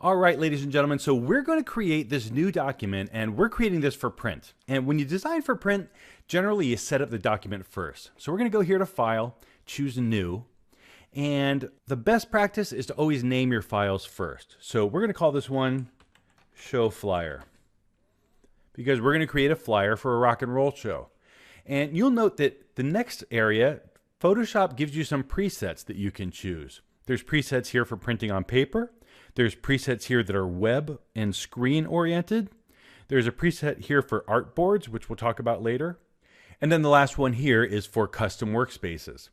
All right, ladies and gentlemen, so we're going to create this new document and we're creating this for print. And when you design for print, generally you set up the document first. So we're going to go here to File, choose New, and the best practice is to always name your files first. So we're going to call this one Show Flyer because we're going to create a flyer for a rock and roll show. And you'll note that the next area, Photoshop gives you some presets that you can choose. There's presets here for printing on paper. There's presets here that are web and screen oriented. There's a preset here for artboards, which we'll talk about later. And then the last one here is for custom workspaces.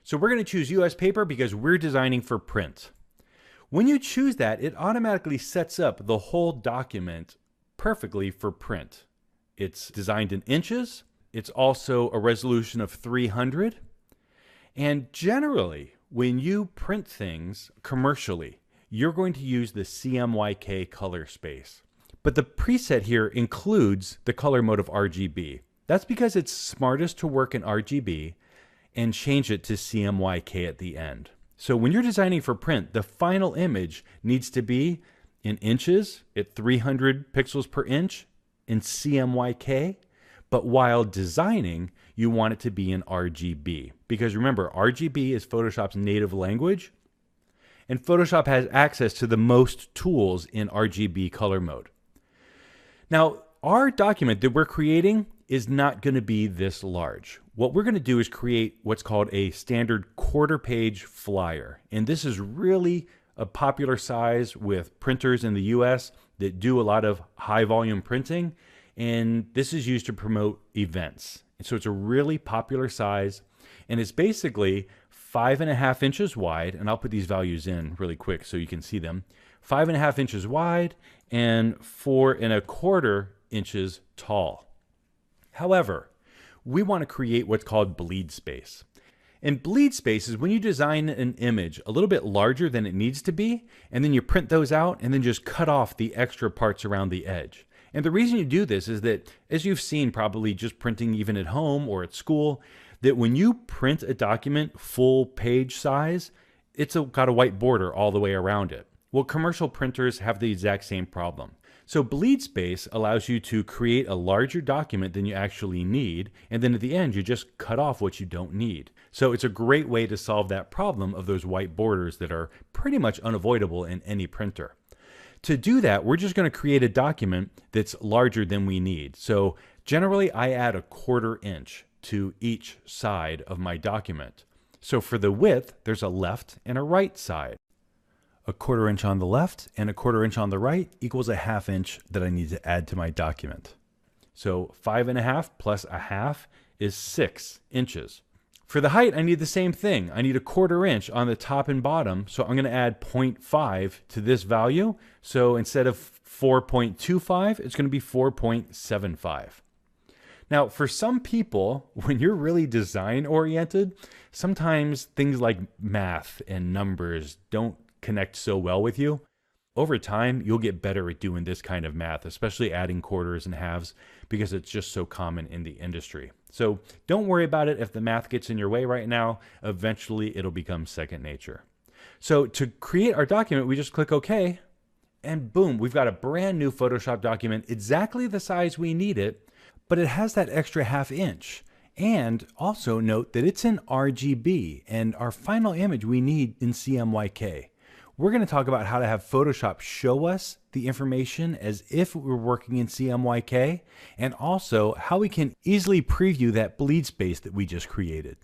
So we're going to choose US paper because we're designing for print. When you choose that, it automatically sets up the whole document perfectly for print. It's designed in inches. It's also a resolution of 300. And generally, when you print things commercially, you're going to use the CMYK color space. But the preset here includes the color mode of RGB. That's because it's smartest to work in RGB and change it to CMYK at the end. So when you're designing for print, the final image needs to be in inches at 300 pixels per inch in CMYK. But while designing, you want it to be in RGB. Because remember, RGB is Photoshop's native language. And Photoshop has access to the most tools in RGB color mode. Now, our document that we're creating is not going to be this large. What we're going to do is create what's called a standard quarter-page flyer. And this is really a popular size with printers in the US that do a lot of high-volume printing. And this is used to promote events. And so it's a really popular size, and it's basically 5.5 inches wide, and I'll put these values in really quick so you can see them. 5.5 inches wide and 4.25 inches tall. However, we want to create what's called bleed space. And bleed space is when you design an image a little bit larger than it needs to be, and then you print those out and then just cut off the extra parts around the edge. And the reason you do this is that, as you've seen probably just printing even at home or at school, that when you print a document full page size, it's got a white border all the way around it. Well, commercial printers have the exact same problem. So bleed space allows you to create a larger document than you actually need, and then at the end you just cut off what you don't need. So it's a great way to solve that problem of those white borders that are pretty much unavoidable in any printer. To do that, we're just going to create a document that's larger than we need. So generally, I add 1/4 inch to each side of my document. So for the width, there's a left and a right side. 1/4 inch on the left and 1/4 inch on the right equals 1/2 inch that I need to add to my document. So 5.5 plus 1/2 is 6 inches. For the height, I need the same thing. I need 1/4 inch on the top and bottom, so I'm going to add 0.5 to this value. So instead of 4.25, it's going to be 4.75. Now, for some people, when you're really design-oriented, sometimes things like math and numbers don't connect so well with you. Over time, you'll get better at doing this kind of math, especially adding quarters and halves, because it's just so common in the industry. So don't worry about it if the math gets in your way right now. Eventually, it'll become second nature. So to create our document, we just click OK, and boom, we've got a brand new Photoshop document, exactly the size we need it, but it has that extra 1/2 inch. And also note that it's in RGB, and our final image we need in CMYK. We're going to talk about how to have Photoshop show us the information as if we're working in CMYK, and also how we can easily preview that bleed space that we just created.